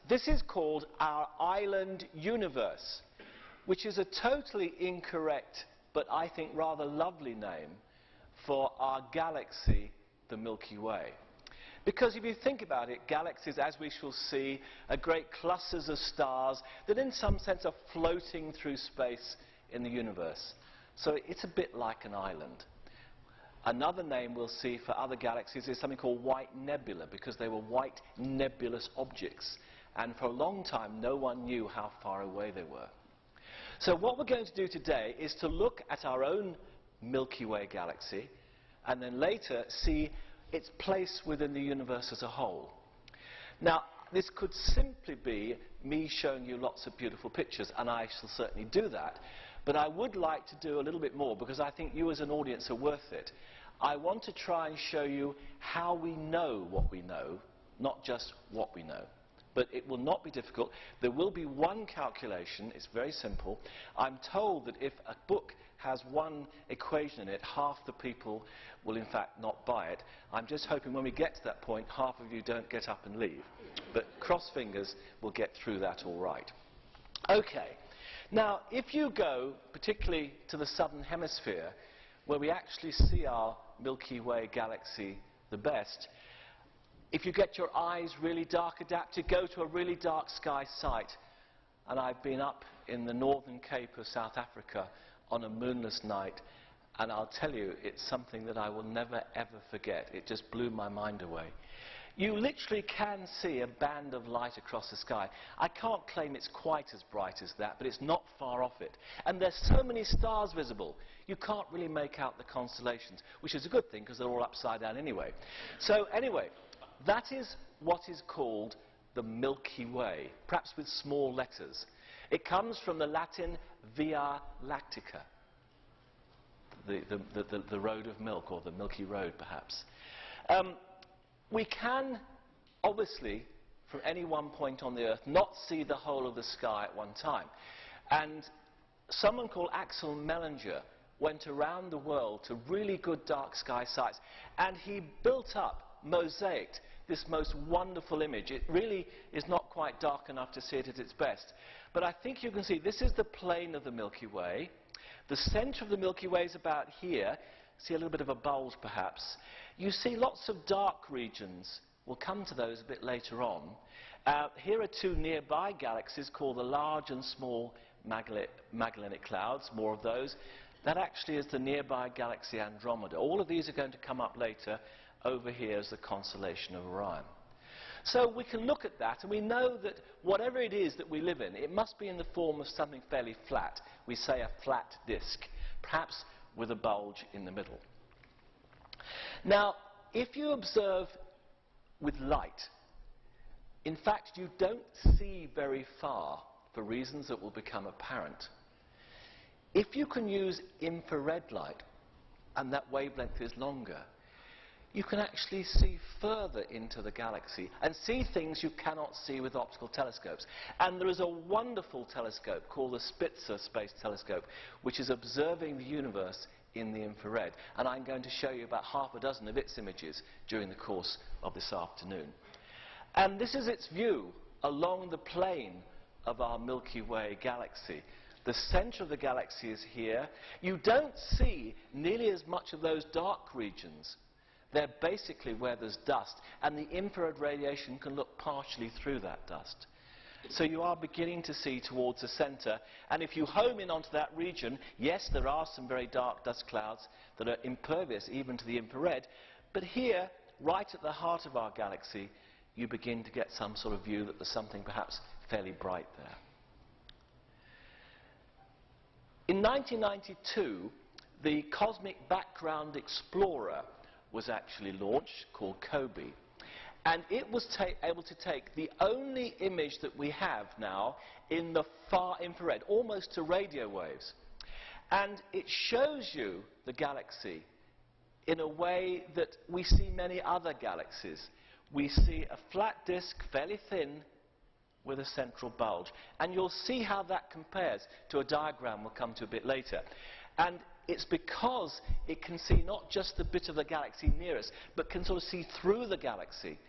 This is called our island universe, which is a totally incorrect, but I think rather lovely name for our galaxy, the Milky Way. Because if you think about it, galaxies, as we shall see, are great clusters of stars that in some sense are floating through space in the universe. So it's a bit like an island. Another name we'll see for other galaxies is something called white nebula, because they were white nebulous objects. And for a long time, no one knew how far away they were. So what we're going to do today is to look at our own Milky Way galaxy, and then later see its place within the universe as a whole. Now, this could simply be me showing you lots of beautiful pictures, and I shall certainly do that. But I would like to do a little bit more, because I think you as an audience are worth it. I want to try and show you how we know what we know, not just what we know. But it will not be difficult. There will be one calculation. It's very simple. I'm told that if a book has one equation in it, half the people will in fact not buy it. I'm just hoping when we get to that point, half of you don't get up and leave. But cross fingers, we'll get through that all right. Okay. Now, if you go particularly to the southern hemisphere, where we actually see our Milky Way galaxy the best, if you get your eyes really dark adapted, go to a really dark sky site. And I've been up in the northern Cape of South Africa on a moonless night, and I'll tell you, it's something that I will never ever forget. It just blew my mind away. You literally can see a band of light across the sky. I can't claim it's quite as bright as that, but it's not far off it. And there's so many stars visible, you can't really make out the constellations, which is a good thing because they're all upside down anyway. So anyway, that is what is called the Milky Way, perhaps with small letters. It comes from the Latin Via Lactica, the road of milk, or the Milky Road perhaps. We can, obviously, from any one point on the Earth, not see the whole of the sky at one time. And someone called Axel Mellinger went around the world to really good dark sky sites, and he built up, mosaicked, this most wonderful image. It really is not quite dark enough to see it at its best. But I think you can see this is the plane of the Milky Way. The center of the Milky Way is about here. See a little bit of a bulge perhaps. You see lots of dark regions. We'll come to those a bit later on. Here are two nearby galaxies called the Large and Small Magellanic Clouds, more of those. That actually is the nearby galaxy Andromeda. All of these are going to come up later. Over here is the constellation of Orion. So we can look at that, and we know that whatever it is that we live in, it must be in the form of something fairly flat. We say a flat disk, perhaps with a bulge in the middle. Now, if you observe with light, in fact, you don't see very far for reasons that will become apparent. If you can use infrared light, and that wavelength is longer, you can actually see further into the galaxy and see things you cannot see with optical telescopes. And there is a wonderful telescope called the Spitzer Space Telescope, which is observing the universe in the infrared. And I'm going to show you about half a dozen of its images during the course of this afternoon. And this is its view along the plane of our Milky Way galaxy. The center of the galaxy is here. You don't see nearly as much of those dark regions. They're basically where there's dust, and the infrared radiation can look partially through that dust. So you are beginning to see towards the center, and if you home in onto that region, yes, there are some very dark dust clouds that are impervious even to the infrared, but here, right at the heart of our galaxy, you begin to get some sort of view that there's something perhaps fairly bright there. In 1992, the Cosmic Background Explorer was actually launched, called COBE. And it was able to take the only image that we have now in the far infrared, almost to radio waves. And it shows you the galaxy in a way that we see many other galaxies. We see a flat disk, fairly thin, with a central bulge. And you'll see how that compares to a diagram we'll come to a bit later. And it's because it can see not just the bit of the galaxy near us, but can sort of see through the galaxy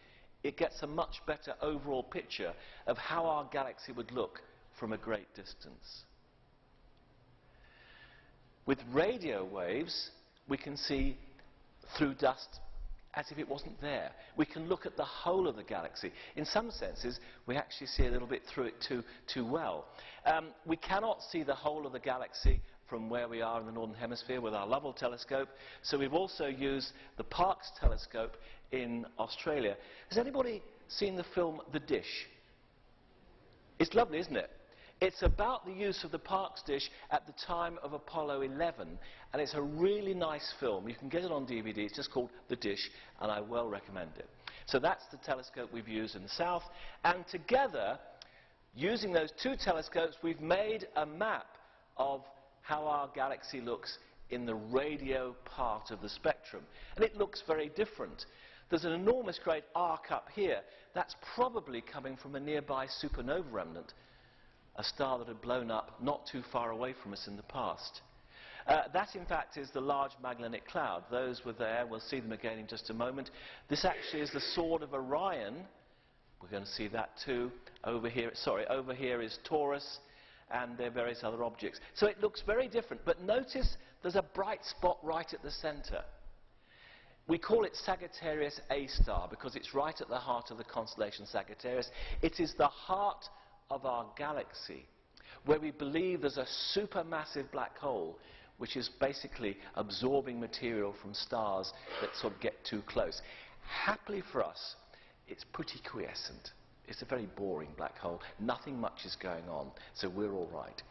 it gets a much better overall picture of how our galaxy would look from a great distance. With radio waves, we can see through dust as if it wasn't there. We can look at the whole of the galaxy. In some senses, we actually see a little bit through it too well. We cannot see the whole of the galaxy from where we are in the Northern Hemisphere with our Hubble telescope, so we've also used the Parkes telescope in Australia. Has anybody seen the film The Dish? It's lovely, isn't it? It's about the use of the Parkes dish at the time of Apollo 11, and it's a really nice film. You can get it on DVD. It's just called The Dish, and I well recommend it. So that's the telescope we've used in the south, and together, using those two telescopes, we've made a map of how our galaxy looks in the radio part of the spectrum. And it looks very different. There's an enormous great arc up here. That's probably coming from a nearby supernova remnant, a star that had blown up not too far away from us in the past. That, in fact, is the Large Magellanic Cloud. Those were there. We'll see them again in just a moment. This actually is the Sword of Orion. We're going to see that too. Over here is Taurus, and there are various other objects. So it looks very different, but notice there's a bright spot right at the center. We call it Sagittarius A star because it's right at the heart of the constellation Sagittarius. It is the heart of our galaxy, where we believe there's a supermassive black hole which is basically absorbing material from stars that sort of get too close. Happily for us, it's pretty quiescent. It's a very boring black hole. Nothing much is going on, so we're all right.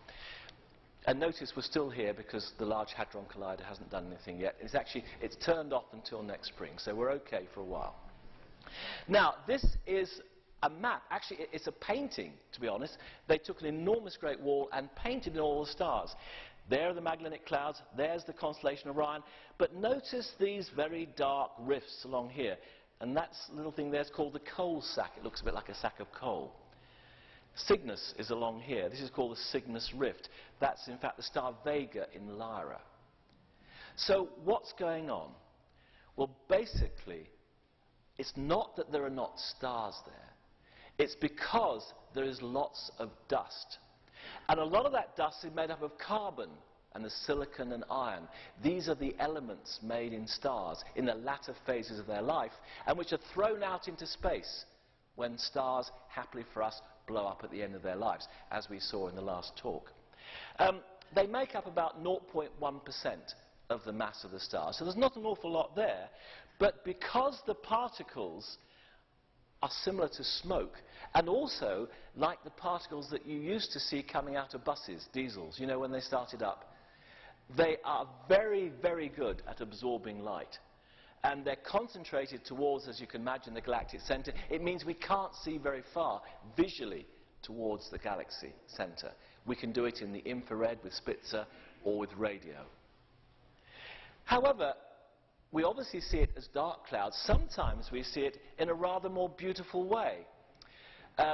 And notice we're still here because the Large Hadron Collider hasn't done anything yet. It's turned off until next spring, so we're okay for a while. Now, this is a map. Actually, it's a painting, to be honest. They took an enormous great wall and painted in all the stars. There are the Magellanic Clouds. There's the constellation Orion. But notice these very dark rifts along here. And that little thing there is called the coal sack. It looks a bit like a sack of coal. Cygnus is along here. This is called the Cygnus Rift. That's, in fact, the star Vega in Lyra. So what's going on? Well, basically, it's not that there are not stars there. It's because there is lots of dust. And a lot of that dust is made up of carbon and the silicon and iron. These are the elements made in stars in the latter phases of their life and which are thrown out into space when stars, happily for us, blow up at the end of their lives, as we saw in the last talk. They make up about 0.1% of the mass of the star. So there's not an awful lot there. But because the particles are similar to smoke, and also like the particles that you used to see coming out of buses, diesels, you know, when they started up, they are very, very good at absorbing light. And they're concentrated towards, as you can imagine, the galactic center. It means we can't see very far visually towards the galaxy center. We can do it in the infrared with Spitzer or with radio. However, we obviously see it as dark clouds. Sometimes we see it in a rather more beautiful way.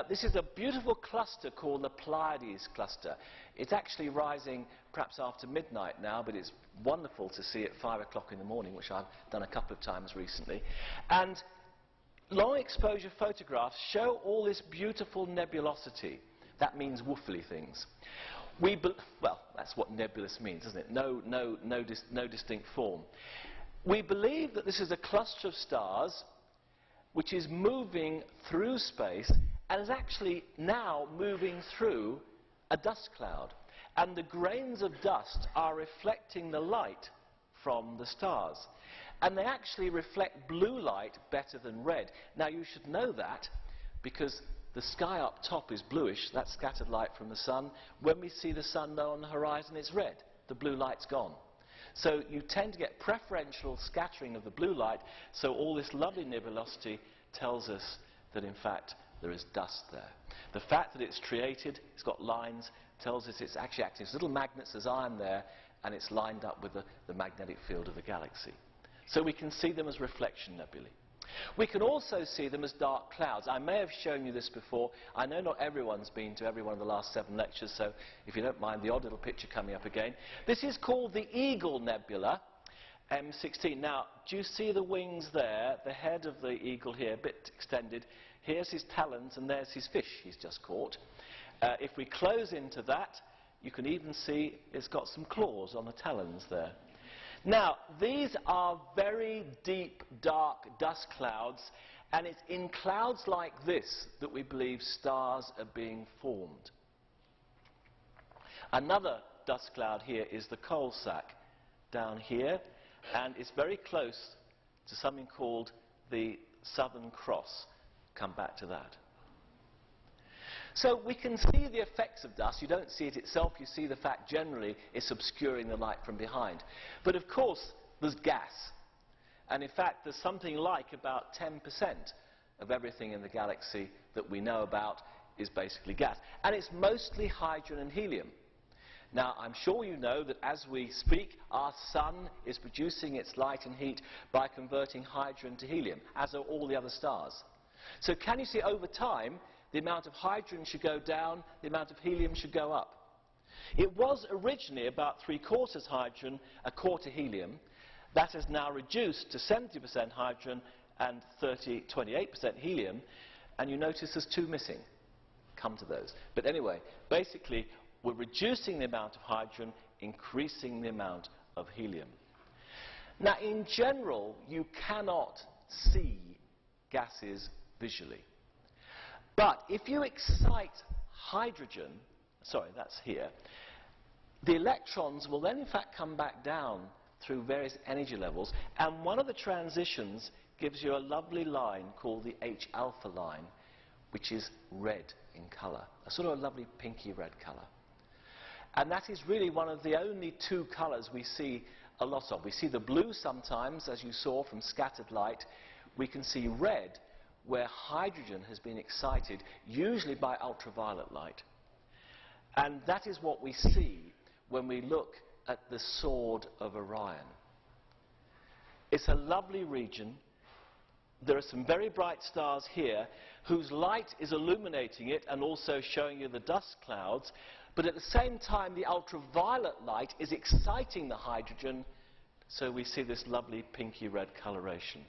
This is a beautiful cluster called the Pleiades cluster. It's actually rising perhaps after midnight now, but it's wonderful to see at 5 o'clock in the morning, which I've done a couple of times recently. And long exposure photographs show all this beautiful nebulosity. That means woofly things. Well, that's what nebulous means, isn't it? No distinct form. We believe that this is a cluster of stars which is moving through space and is actually now moving through a dust cloud. And the grains of dust are reflecting the light from the stars. And they actually reflect blue light better than red. Now, you should know that because the sky up top is bluish. That's scattered light from the sun. When we see the sun low on the horizon, it's red. The blue light's gone. So you tend to get preferential scattering of the blue light, so all this lovely nebulosity tells us that, in fact, there is dust there. The fact that it's striated, it's got lines, tells us it's actually acting as little magnets, there's iron there, and it's lined up with the magnetic field of the galaxy. So we can see them as reflection nebulae. We can also see them as dark clouds. I may have shown you this before. I know not everyone's been to every one of the last 7 lectures, so if you don't mind the odd little picture coming up again. This is called the Eagle Nebula, M16. Now, do you see the wings there? The head of the eagle here, a bit extended. Here's his talons, and there's his fish he's just caught. If we close into that, you can even see it's got some claws on the talons there. Now, these are very deep, dark dust clouds, and it's in clouds like this that we believe stars are being formed. Another dust cloud here is the coal sack down here, and it's very close to something called the Southern Cross. Come back to that. So we can see the effects of dust. You don't see it itself. You see the fact generally it's obscuring the light from behind. But of course, there's gas. And in fact, there's something like about 10% of everything in the galaxy that we know about is basically gas. And it's mostly hydrogen and helium. Now, I'm sure you know that as we speak, our sun is producing its light and heat by converting hydrogen to helium, as are all the other stars. So can you see over time, the amount of hydrogen should go down, the amount of helium should go up? It was originally about 3/4 hydrogen, 1/4 helium. That has now reduced to 70% hydrogen and 28% helium. And you notice there's 2 missing. Come to those. But anyway, basically, we're reducing the amount of hydrogen, increasing the amount of helium. Now, in general, you cannot see gases visually. But if you excite hydrogen, sorry, that's here, the electrons will then in fact come back down through various energy levels, and one of the transitions gives you a lovely line called the H-alpha line, which is red in colour, a sort of a lovely pinky red colour. And that is really one of the only 2 colours we see a lot of. We see the blue sometimes, as you saw from scattered light. We can see red, where hydrogen has been excited, usually by ultraviolet light. And that is what we see when we look at the Sword of Orion. It's a lovely region. There are some very bright stars here whose light is illuminating it and also showing you the dust clouds, but at the same time the ultraviolet light is exciting the hydrogen, so we see this lovely pinky red coloration.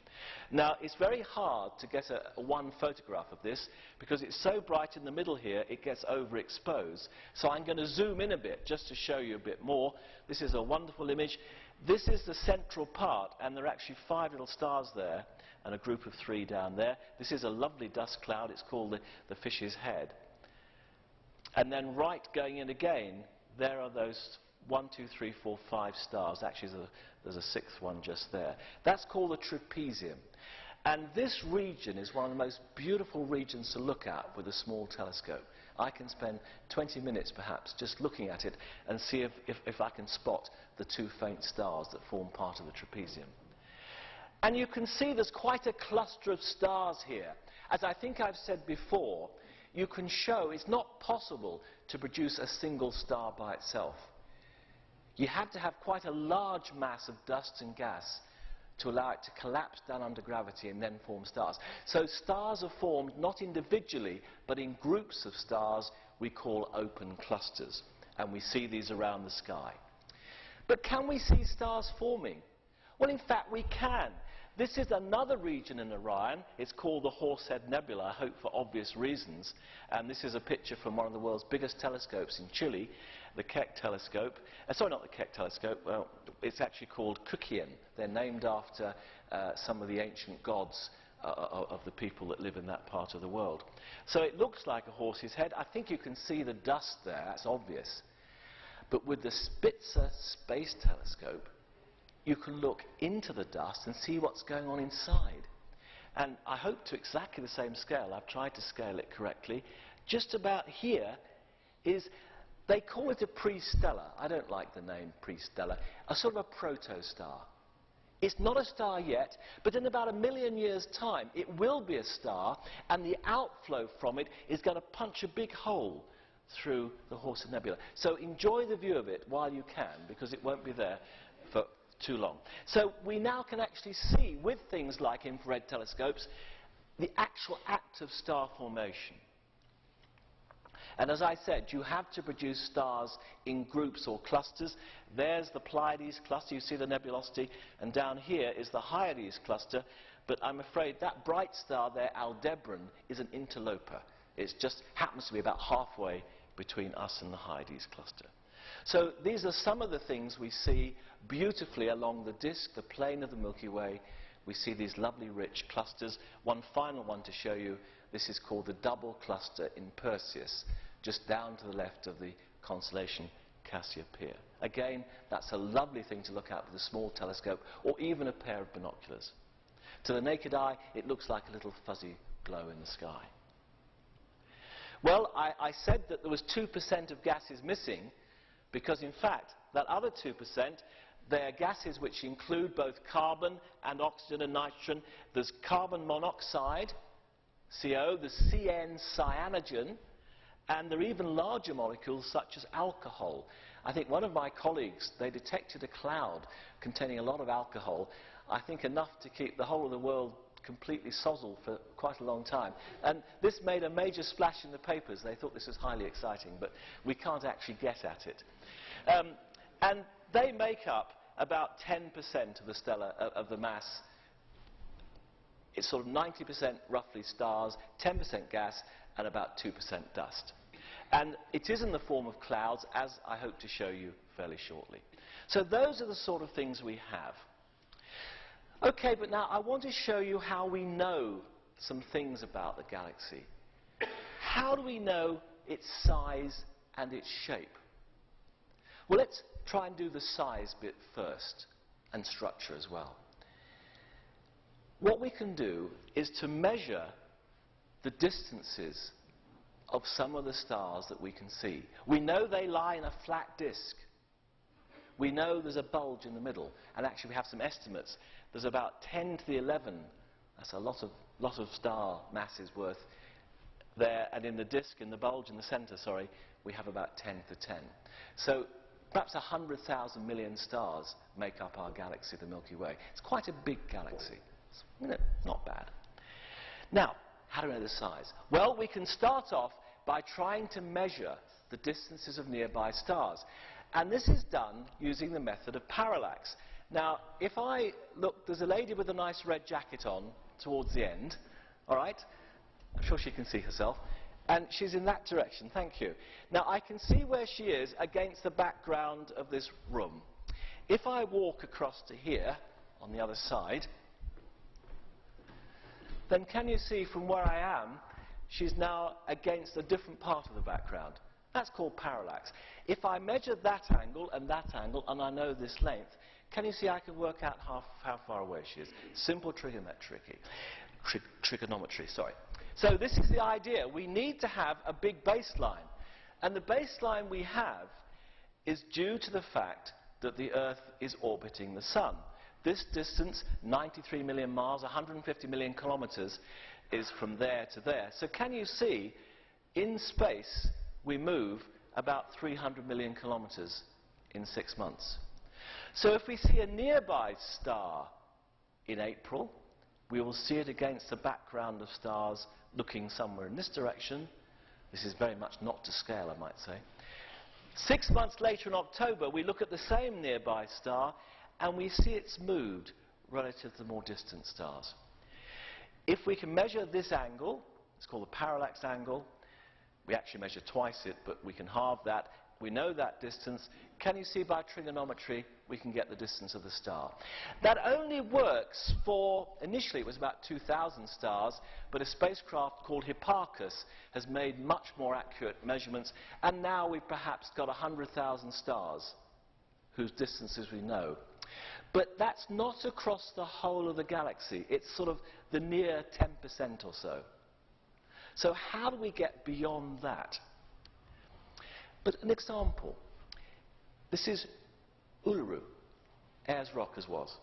Now, it's very hard to get one photograph of this because it's so bright in the middle here it gets overexposed. So I'm going to zoom in a bit just to show you a bit more. This is a wonderful image. This is the central part, and there are actually 5 little stars there and a group of 3 down there. This is a lovely dust cloud. It's called the fish's head. And then right going in again, there are those 1, 2, 3, 4, 5 stars. Actually, there's a 6th one just there. That's called the trapezium. And this region is one of the most beautiful regions to look at with a small telescope. I can spend 20 minutes perhaps just looking at it and see if I can spot the 2 faint stars that form part of the trapezium. And you can see there's quite a cluster of stars here. As I think I've said before, you can show it's not possible to produce a single star by itself. You have to have quite a large mass of dust and gas to allow it to collapse down under gravity and then form stars. So stars are formed not individually, but in groups of stars we call open clusters. And we see these around the sky. But can we see stars forming? Well, in fact, we can. This is another region in Orion. It's called the Horsehead Nebula, I hope for obvious reasons. And this is a picture from one of the world's biggest telescopes in Chile, the Keck telescope. Sorry, not the Keck telescope. Well, it's actually called Kukian. They're named after some of the ancient gods of the people that live in that part of the world. So it looks like a horse's head. I think you can see the dust there. That's obvious. But with the Spitzer Space Telescope, you can look into the dust and see what's going on inside. And I hope to exactly the same scale. I've tried to scale it correctly. Just about here is, they call it a pre-stellar. I don't like the name pre-stellar. A sort of a protostar. It's not a star yet, but in about 1 million years' time, it will be a star, and the outflow from it is going to punch a big hole through the Horsehead Nebula. So enjoy the view of it while you can, because it won't be there for too long. So we now can actually see, with things like infrared telescopes, the actual act of star formation. And as I said, you have to produce stars in groups or clusters. There's the Pleiades cluster, you see the nebulosity, and down here is the Hyades cluster. But I'm afraid that bright star there, Aldebaran, is an interloper. It just happens to be about halfway between us and the Hyades cluster. So these are some of the things we see beautifully along the disk, the plane of the Milky Way. We see these lovely rich clusters. One final one to show you. This is called the double cluster in Perseus, just down to the left of the constellation Cassiopeia. Again, that's a lovely thing to look at with a small telescope or even a pair of binoculars. To the naked eye, it looks like a little fuzzy glow in the sky. Well, I said that there was 2% of gases missing because, in fact, that other 2%, they're gases which include both carbon and oxygen and nitrogen. There's carbon monoxide, CO, the CN cyanogen, and there are even larger molecules such as alcohol. I think one of my colleagues, they detected a cloud containing a lot of alcohol, I think enough to keep the whole of the world completely sozzled for quite a long time. And this made a major splash in the papers. They thought this was highly exciting, but we can't actually get at it. And they make up about 10% of the stellar, of the mass. It's sort of 90% roughly stars, 10% gas, and about 2% dust. And it is in the form of clouds, as I hope to show you fairly shortly. So those are the sort of things we have. Okay, but now I want to show you how we know some things about the galaxy. How do we know its size and its shape? Well, let's try and do the size bit first, and structure as well. What we can do is to measure the distances of some of the stars that we can see. We know they lie in a flat disk. We know there's a bulge in the middle, and actually we have some estimates. There's about 10 to the 11, that's a lot of star masses worth there, and in the disk, in the bulge in the center, sorry, we have about 10 to the 10. So perhaps 100,000 million stars make up our galaxy, the Milky Way. It's quite a big galaxy. It's, you know, not bad. Now, how do we know the size? Well, we can start off by trying to measure the distances of nearby stars. And this is done using the method of parallax. Now, if I look, there's a lady with a nice red jacket on towards the end, all right? I'm sure she can see herself. And she's in that direction, thank you. Now, I can see where she is against the background of this room. If I walk across to here, on the other side, then can you see from where I am, she's now against a different part of the background. That's called parallax. If I measure that angle, and I know this length, can you see I can work out how far away she is? Simple trigonometry, sorry. So this is the idea. We need to have a big baseline. And the baseline we have is due to the fact that the Earth is orbiting the Sun. This distance, 93 million miles, 150 million kilometers, is from there to there. So can you see, in space, we move about 300 million kilometers in 6 months. So if we see a nearby star in April, we will see it against a background of stars looking somewhere in this direction. This is very much not to scale, I might say. 6 months later in October, we look at the same nearby star, and we see it's moved relative to the more distant stars. If we can measure this angle, it's called the parallax angle. We actually measure twice it, but we can halve that. We know that distance. Can you see by trigonometry we can get the distance of the star? That only works for, initially it was about 2,000 stars, but a spacecraft called Hipparchus has made much more accurate measurements, and now we've perhaps got 100,000 stars whose distances we know. But that's not across the whole of the galaxy. It's sort of the near 10% or so. So how do we get beyond that? But an example. This is Uluru, Ayers Rock as was.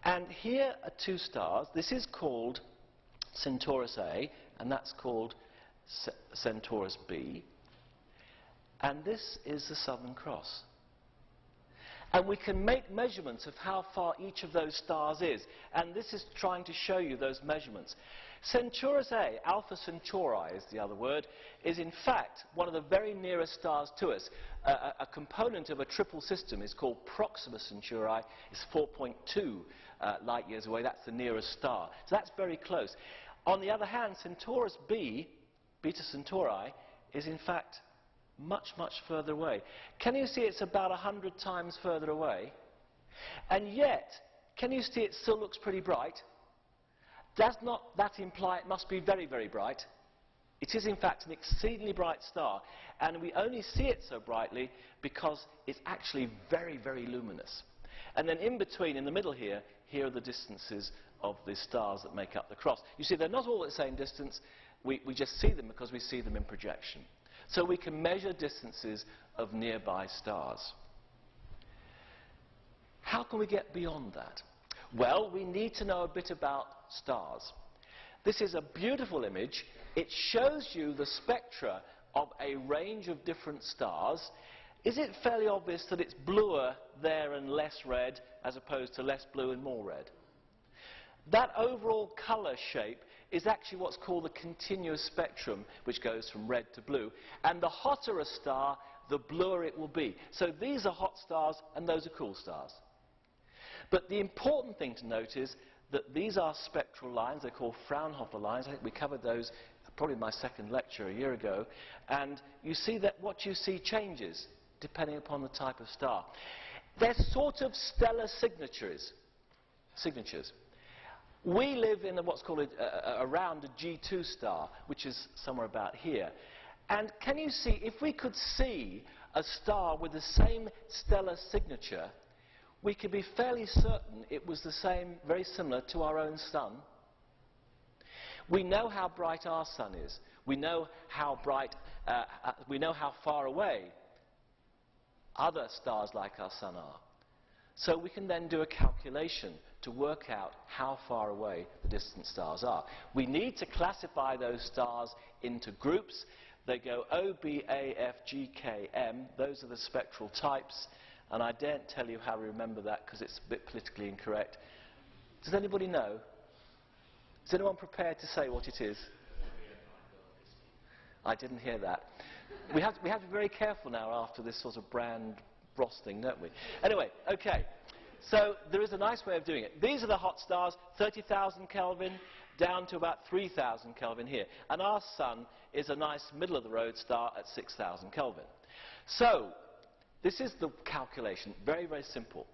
And here are two stars. This is called Centaurus A, and that's called Centaurus B. And this is the Southern Cross. And we can make measurements of how far each of those stars is. And this is trying to show you those measurements. Centaurus A, Alpha Centauri is the other word, is in fact one of the very nearest stars to us. A component of a triple system is called Proxima Centauri. It's 4.2 light years away. That's the nearest star. So that's very close. On the other hand, Centaurus B, Beta Centauri, is in fact much, much further away. Can you see it's about 100 times further away? And yet, can you see it still looks pretty bright? Does not that imply it must be very, very bright? It is in fact an exceedingly bright star, and we only see it so brightly because it's actually very, very luminous. And then in between, in the middle here, here are the distances of the stars that make up the cross. You see, they're not all at the same distance. We just see them because we see them in projection. So we can measure distances of nearby stars. How can we get beyond that? Well, we need to know a bit about stars. This is a beautiful image. It shows you the spectra of a range of different stars. Is it fairly obvious that it's bluer there and less red as opposed to less blue and more red? That overall colour shape is actually what's called the continuous spectrum, which goes from red to blue. And the hotter a star, the bluer it will be. So these are hot stars and those are cool stars. But the important thing to note is that these are spectral lines. They're called Fraunhofer lines. I think we covered those probably in my second lecture a year ago. And you see that what you see changes depending upon the type of star. They're sort of stellar signatures. We live in what's called around a G2 star, which is somewhere about here. And can you see, if we could see a star with the same stellar signature, we could be fairly certain it was the same, very similar to our own sun. We know how bright our sun is. We know how bright, we know how far away other stars like our sun are. So we can then do a calculation to work out how far away the distant stars are. We need to classify those stars into groups. They go O, B, A, F, G, K, M. Those are the spectral types. And I daren't tell you how we remember that because it's a bit politically incorrect. Does anybody know? Is anyone prepared to say what it is? I didn't hear that. We have to be very careful now after this sort of brand Ross thing, don't we? Anyway, okay. So there is a nice way of doing it. These are the hot stars, 30,000 Kelvin down to about 3,000 Kelvin here. And our sun is a nice middle-of-the-road star at 6,000 Kelvin. So this is the calculation, very, very simple.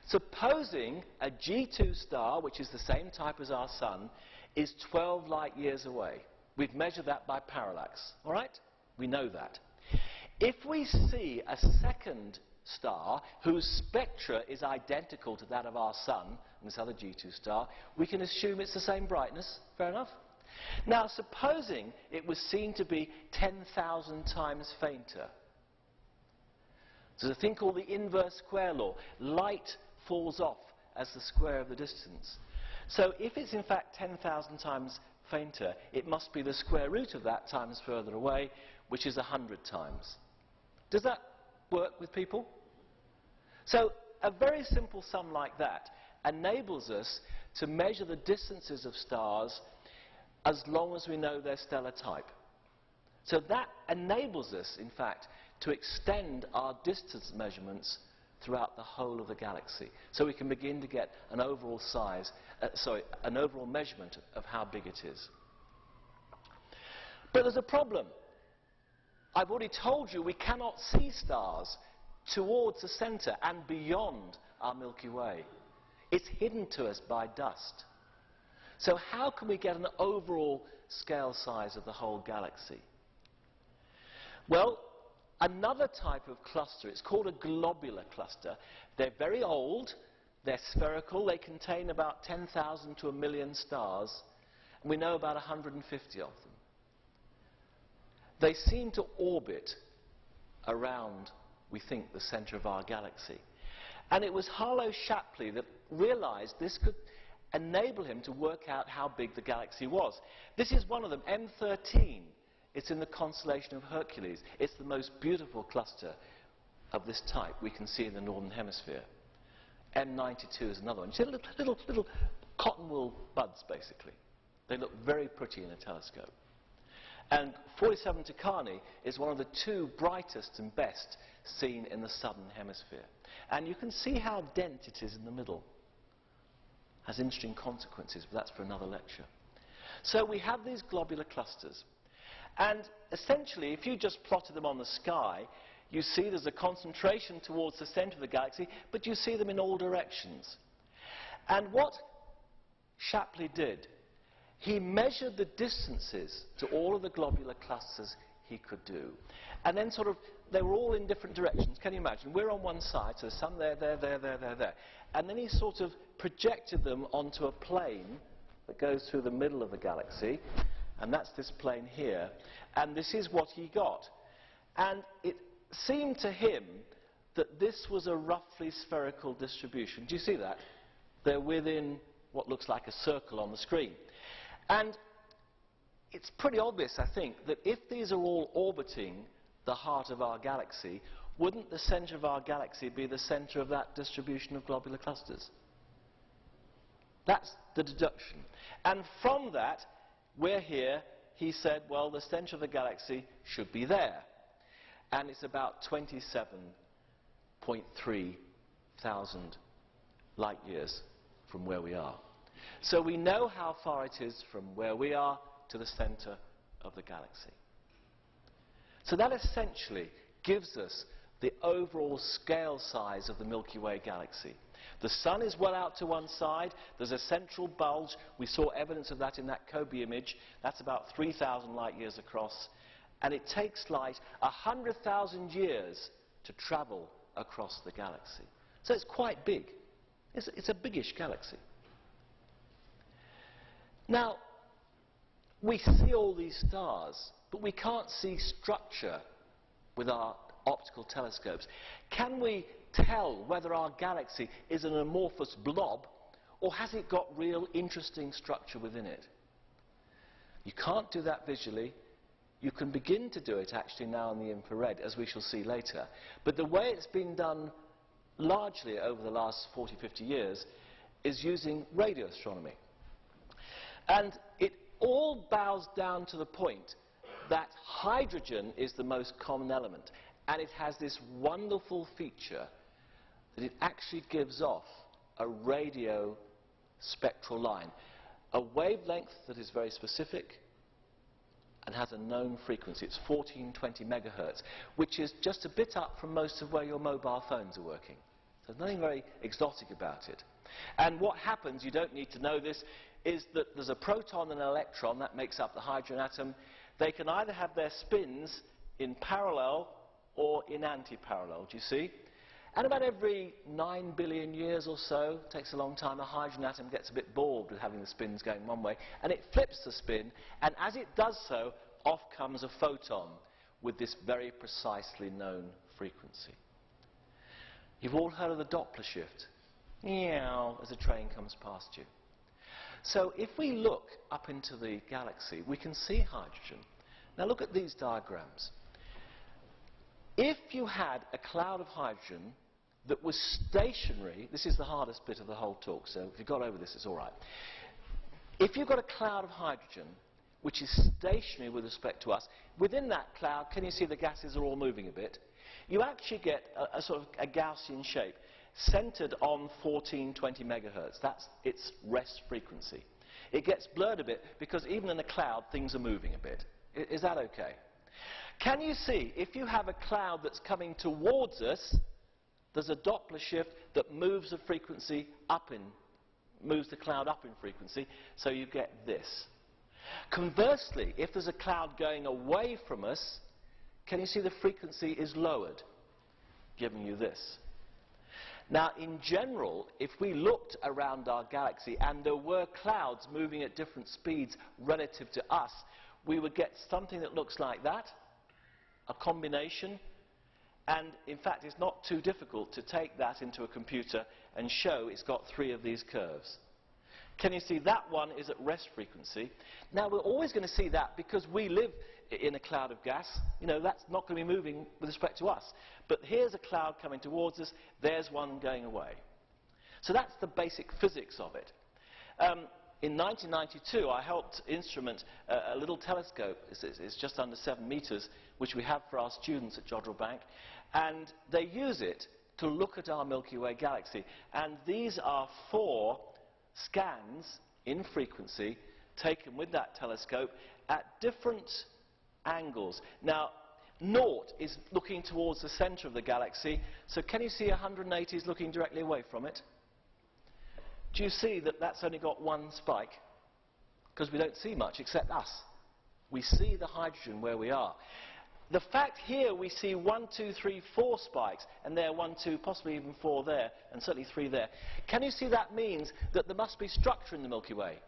Supposing a G2 star, which is the same type as our sun, is 12 light years away. We've measured that by parallax, all right? We know that. If we see a second star whose spectra is identical to that of our sun, and this other G2 star, we can assume it's the same brightness. Fair enough? Now, supposing it was seen to be 10,000 times fainter. There's a thing called the inverse square law. Light falls off as the square of the distance. So if it's in fact 10,000 times fainter, it must be the square root of that times further away, which is 100 times. Does that work with people? So a very simple sum like that enables us to measure the distances of stars as long as we know their stellar type. So that enables us, in fact, to extend our distance measurements throughout the whole of the galaxy. So we can begin to get an overall an overall measurement of how big it is. But there's a problem. I've already told you we cannot see stars towards the center and beyond our Milky Way. It's hidden to us by dust. So how can we get an overall scale size of the whole galaxy? Well, another type of cluster, it's called a globular cluster. They're very old, they're spherical, they contain about 10,000 to 1 million stars, and we know about 150 of them. They seem to orbit around, we think, the center of our galaxy. And it was Harlow Shapley that realized this could enable him to work out how big the galaxy was. This is one of them, M13. It's in the constellation of Hercules. It's the most beautiful cluster of this type we can see in the northern hemisphere. M92 is another one. You see little cotton wool buds, basically. They look very pretty in a telescope. And 47 Tucani is one of the two brightest and best seen in the southern hemisphere. And you can see how dense it is in the middle. Has interesting consequences, but that's for another lecture. So we have these globular clusters. And essentially, if you just plotted them on the sky, you see there's a concentration towards the center of the galaxy, but you see them in all directions. And what Shapley did, he measured the distances to all of the globular clusters he could do. And then they were all in different directions. Can you imagine? We're on one side, so there's some there. And then he sort of projected them onto a plane that goes through the middle of the galaxy. And that's this plane here. And this is what he got. And it seemed to him that this was a roughly spherical distribution. Do you see that? They're within what looks like a circle on the screen. And it's pretty obvious, I think, that if these are all orbiting the heart of our galaxy, wouldn't the center of our galaxy be the center of that distribution of globular clusters? That's the deduction. And from that, we're here, he said, well, the center of the galaxy should be there. And it's about 27.3 thousand light years from where we are. So we know how far it is from where we are to the center of the galaxy. So that essentially gives us the overall scale size of the Milky Way galaxy. The sun is well out to one side. There's a central bulge. We saw evidence of that in that COBE image. That's about 3,000 light years across. And it takes light 100,000 years to travel across the galaxy. So it's quite big. It's a biggish galaxy. Now, we see all these stars, but we can't see structure with our optical telescopes. Can we tell whether our galaxy is an amorphous blob, or has it got real interesting structure within it? You can't do that visually. You can begin to do it actually now in the infrared, as we shall see later. But the way it's been done largely over the last 40, 50 years is using radio astronomy. And it all bows down to the point that hydrogen is the most common element. And it has this wonderful feature that it actually gives off a radio spectral line, a wavelength that is very specific and has a known frequency. It's 1420 megahertz, which is just a bit up from most of where your mobile phones are working. So there's nothing very exotic about it. And what happens, you don't need to know this, is that there's a proton and an electron that makes up the hydrogen atom. They can either have their spins in parallel or in anti-parallel, do you see? And about every 9 billion years or so, takes a long time, the hydrogen atom gets a bit bored with having the spins going one way, and it flips the spin, and as it does so, off comes a photon with this very precisely known frequency. You've all heard of the Doppler shift. Meow, as a train comes past you. So if we look up into the galaxy, we can see hydrogen. Now look at these diagrams. If you had a cloud of hydrogen that was stationary, this is the hardest bit of the whole talk, so if you got over this, it's all right. If you've got a cloud of hydrogen which is stationary with respect to us, within that cloud, can you see the gases are all moving a bit? You actually get a sort of a Gaussian shape centered on 1420 megahertz. That's its rest frequency. It gets blurred a bit because even in a cloud, things are moving a bit. Is that okay? Can you see, if you have a cloud that's coming towards us, there's a Doppler shift that moves the frequency up moves the cloud up in frequency, so you get this. Conversely, if there's a cloud going away from us, can you see the frequency is lowered, giving you this. Now, in general, if we looked around our galaxy and there were clouds moving at different speeds relative to us, we would get something that looks like that, a combination, and in fact it's not too difficult to take that into a computer and show it's got 3 of these curves. Can you see that one is at rest frequency? Now we're always going to see that because we live in a cloud of gas, you know, that's not going to be moving with respect to us. But here's a cloud coming towards us, there's one going away. So that's the basic physics of it. In 1992, I helped instrument a little telescope, it's just under 7 meters, which we have for our students at Jodrell Bank, and they use it to look at our Milky Way galaxy. And these are 4 scans in frequency taken with that telescope at different angles. Now, 0 is looking towards the center of the galaxy, so can you see 180 is looking directly away from it? Do you see that that's only got 1 spike? Because we don't see much except us. We see the hydrogen where we are. The fact here we see 1, 2, 3, 4 spikes, and there 1, 2, possibly even 4 there, and certainly 3 there. Can you see that means that there must be structure in the Milky Way?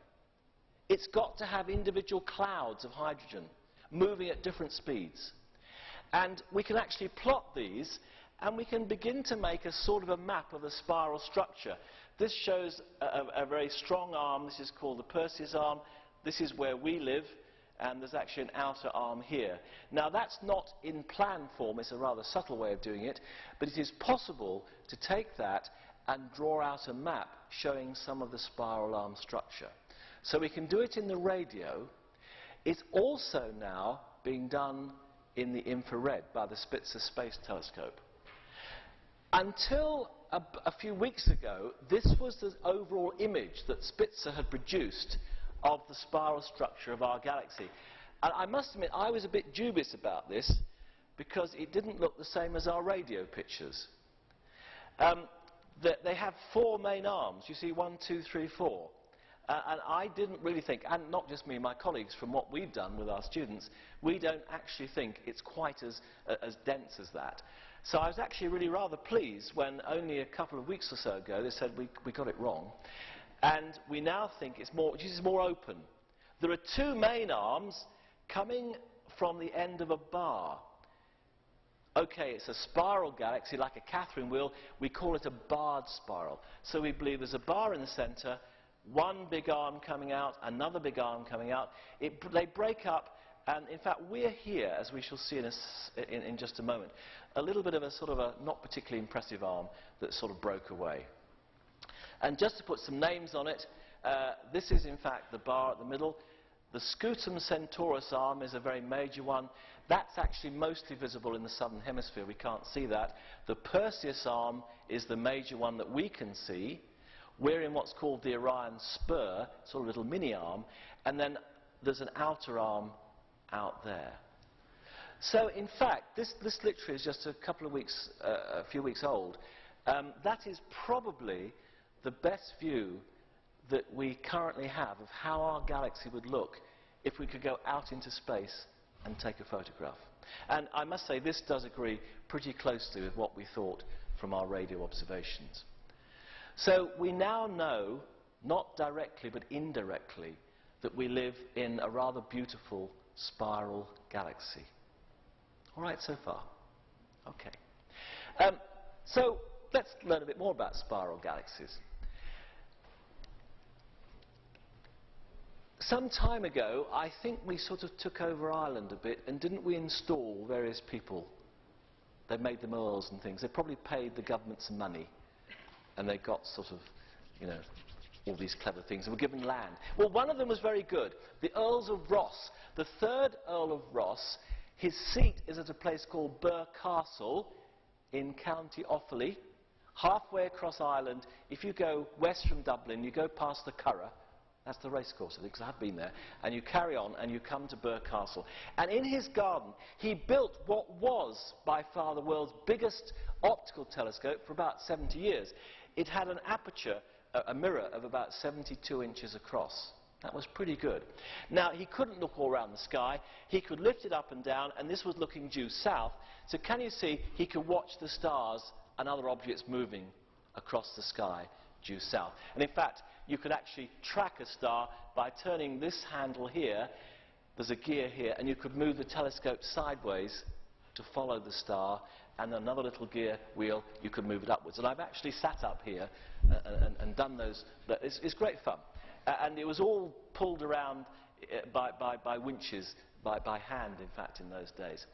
It's got to have individual clouds of hydrogen moving at different speeds. And we can actually plot these, and we can begin to make a sort of a map of the spiral structure. This shows a very strong arm. This is called the Perseus arm. This is where we live, and there's actually an outer arm here. Now, that's not in plan form. It's a rather subtle way of doing it, but it is possible to take that and draw out a map showing some of the spiral arm structure. So we can do it in the radio. It's also now being done in the infrared by the Spitzer Space Telescope. Until a few weeks ago, this was the overall image that Spitzer had produced of the spiral structure of our galaxy. And I must admit, I was a bit dubious about this because it didn't look the same as our radio pictures. They have 4 main arms. You see 1, 2, 3, 4. And I didn't really think, and not just me, my colleagues, from what we've done with our students, we don't actually think it's quite as dense as that. So I was actually really rather pleased when only a couple of weeks or so ago they said we got it wrong. And we now think it's more open. There are 2 main arms coming from the end of a bar. Okay, it's a spiral galaxy like a Catherine wheel. We call it a barred spiral. So we believe there's a bar in the center, 1 big arm coming out, another big arm coming out. They break up, and in fact we're here, as we shall see in just a moment, a little bit of a sort of a not particularly impressive arm that sort of broke away. And just to put some names on it, this is in fact the bar at the middle. The Scutum Centaurus arm is a very major one. That's actually mostly visible in the southern hemisphere. We can't see that. The Perseus arm is the major one that we can see. We're in what's called the Orion Spur, sort of little mini arm, and then there's an outer arm out there. So in fact, this literally is just a few weeks old. That is probably the best view that we currently have of how our galaxy would look if we could go out into space and take a photograph. And I must say, this does agree pretty closely with what we thought from our radio observations. So we now know, not directly but indirectly, that we live in a rather beautiful spiral galaxy. All right so far? Okay. So let's learn a bit more about spiral galaxies. Some time ago, I think we sort of took over Ireland a bit, and didn't we install various people? They made them earls and things. They probably paid the government some money, and they got sort of, you know, all these clever things, and were given land. Well, one of them was very good. The Earls of Ross. The 3rd Earl of Ross, his seat is at a place called Birr Castle in County Offaly, halfway across Ireland. If you go west from Dublin, you go past the Curragh. That's the racecourse, I think, because I've been there. And you carry on, and you come to Birr Castle. And in his garden, he built what was, by far, the world's biggest optical telescope for about 70 years. It had an aperture, a mirror, of about 72 inches across. That was pretty good. Now, he couldn't look all around the sky. He could lift it up and down, and this was looking due south. So can you see, he could watch the stars and other objects moving across the sky due south. And in fact, you could actually track a star by turning this handle here. There's a gear here, and you could move the telescope sideways to follow the star, and another little gear wheel, you could move it upwards. And I've actually sat up here and done those. It's great fun. And it was all pulled around by winches, by hand, in fact, in those days.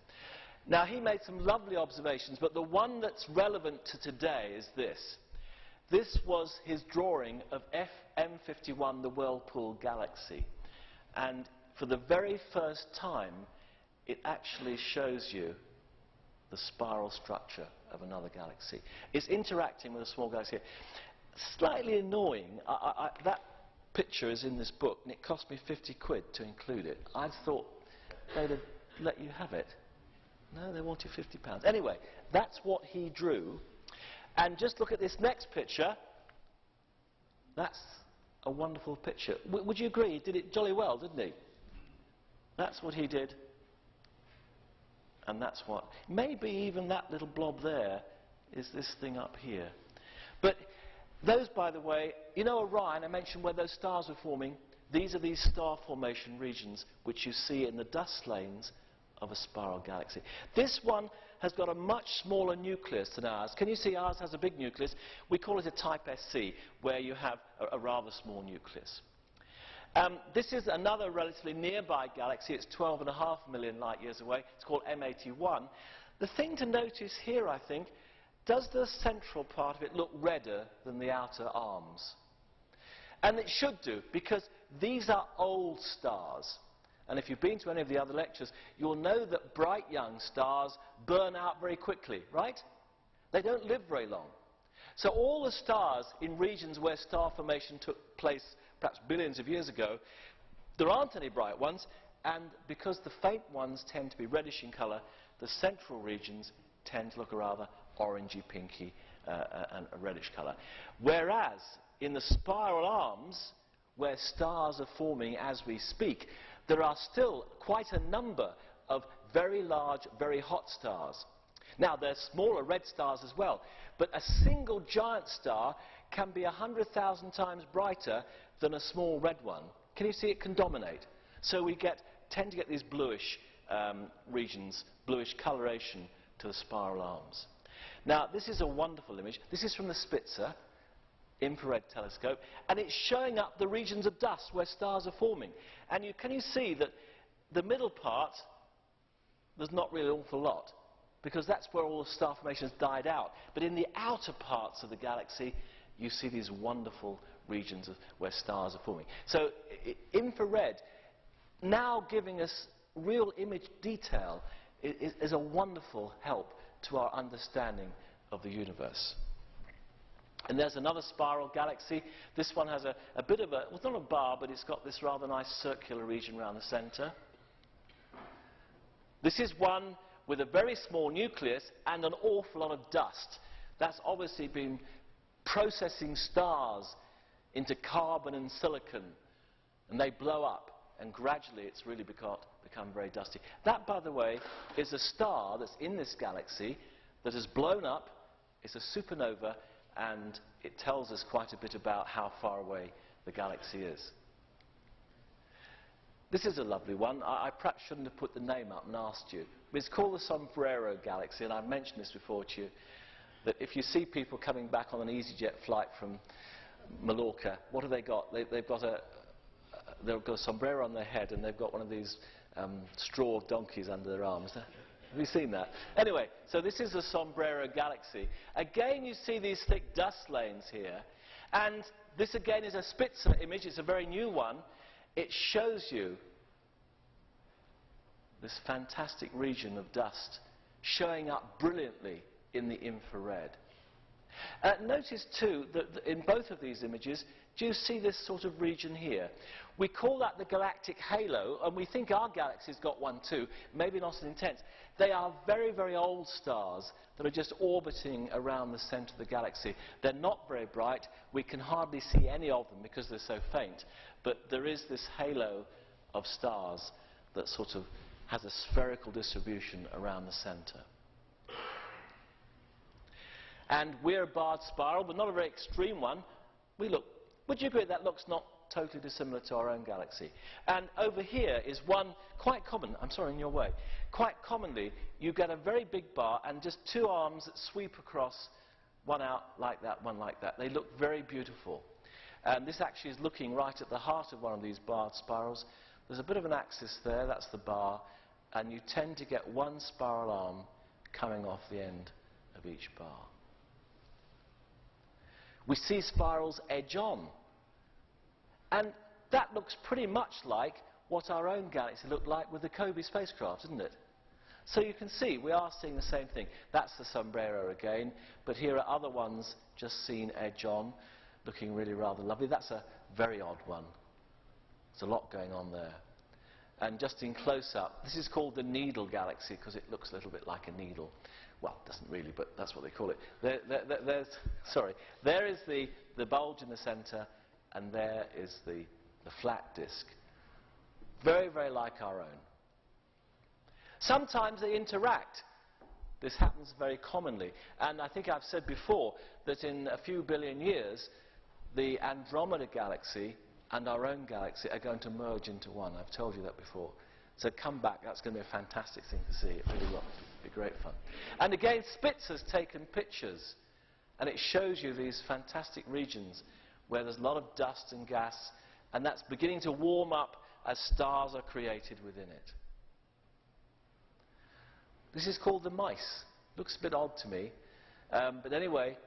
Now, he made some lovely observations, but the one that's relevant to today is this. This was his drawing of M51, the Whirlpool galaxy. And for the very first time, it actually shows you the spiral structure of another galaxy. It's interacting with a small galaxy. Slightly annoying. That picture is in this book, and it cost me 50 quid to include it. I thought they'd have let you have it. No, they wanted £50. Anyway, that's what he drew. And just look at this next picture. That's a wonderful picture. Would you agree? He did it jolly well, didn't he? That's what he did. And that's what... Maybe even that little blob there is this thing up here. But those, by the way, you know Orion, I mentioned where those stars were forming. These are these star formation regions which you see in the dust lanes of a spiral galaxy. This one has got a much smaller nucleus than ours. Can you see ours has a big nucleus? We call it a type SC, where you have a rather small nucleus. This is another relatively nearby galaxy. It's 12.5 million light years away. It's called M81. The thing to notice here, I think, does the central part of it look redder than the outer arms? And it should do, because these are old stars. And if you've been to any of the other lectures, you'll know that bright young stars burn out very quickly, right? They don't live very long. So all the stars in regions where star formation took place perhaps billions of years ago, there aren't any bright ones, and because the faint ones tend to be reddish in colour, the central regions tend to look a rather orangey, pinky, and a reddish colour. Whereas in the spiral arms, where stars are forming as we speak, there are still quite a number of very large, very hot stars. Now, there's smaller red stars as well, but a single giant star can be 100,000 times brighter than a small red one. Can you see it can dominate? So we tend to get these bluish regions, bluish coloration to the spiral arms. Now, this is a wonderful image. This is from the Spitzer infrared telescope, and it's showing up the regions of dust where stars are forming. And can you see that the middle part, there's not really an awful lot, because that's where all the star formation has died out. But in the outer parts of the galaxy, you see these wonderful regions where stars are forming. So infrared, now giving us real image detail, is a wonderful help to our understanding of the universe. And there's another spiral galaxy. This one has a bit of a, well, it's not a bar, but it's got this rather nice circular region around the center. This is one with a very small nucleus and an awful lot of dust. That's obviously been processing stars into carbon and silicon, and they blow up, and gradually it's really become very dusty. That, by the way, is a star that's in this galaxy that has blown up. It's a supernova, and it tells us quite a bit about how far away the galaxy is. This is a lovely one. I perhaps shouldn't have put the name up and asked you. But it's called the Sombrero galaxy, and I've mentioned this before to you, that if you see people coming back on an EasyJet flight from Mallorca, what have they got? They've got a sombrero on their head, and they've got one of these straw donkeys under their arms. Have you seen that? Anyway, so this is the Sombrero galaxy. Again, you see these thick dust lanes here. And this, again, is a Spitzer image. It's a very new one. It shows you this fantastic region of dust showing up brilliantly in the infrared. Notice, too, that in both of these images, do you see this sort of region here? We call that the galactic halo, and we think our galaxy's got one too, maybe not as intense. They are very, very old stars that are just orbiting around the center of the galaxy. They're not very bright. We can hardly see any of them because they're so faint. But there is this halo of stars that sort of has a spherical distribution around the center. And we're a barred spiral, but not a very extreme one. Would you agree that looks not totally dissimilar to our own galaxy? And over here is one quite common, I'm sorry, in your way. Quite commonly, you get a very big bar and just two arms that sweep across, one out like that, one like that. They look very beautiful. And this actually is looking right at the heart of one of these barred spirals. There's a bit of an axis there, that's the bar, and you tend to get one spiral arm coming off the end of each bar. We see spirals edge on, and that looks pretty much like what our own galaxy looked like with the COBE spacecraft, isn't it? So you can see we are seeing the same thing. That's the Sombrero again, but here are other ones just seen edge on, looking really rather lovely. That's a very odd one. There's a lot going on there. And just in close-up, this is called the needle galaxy because it looks a little bit like a needle. Well, it doesn't really, but that's what they call it. There is the bulge in the center, and there is the flat disk. Very, very like our own. Sometimes they interact. This happens very commonly. And I think I've said before that in a few billion years, the Andromeda galaxy and our own galaxy are going to merge into one. I've told you that before. So come back. That's going to be a fantastic thing to see. It really will. It'll be great fun. And again, Spitzer's taken pictures. And it shows you these fantastic regions where there's a lot of dust and gas. And that's beginning to warm up as stars are created within it. This is called the mice. Looks a bit odd to me. But anyway,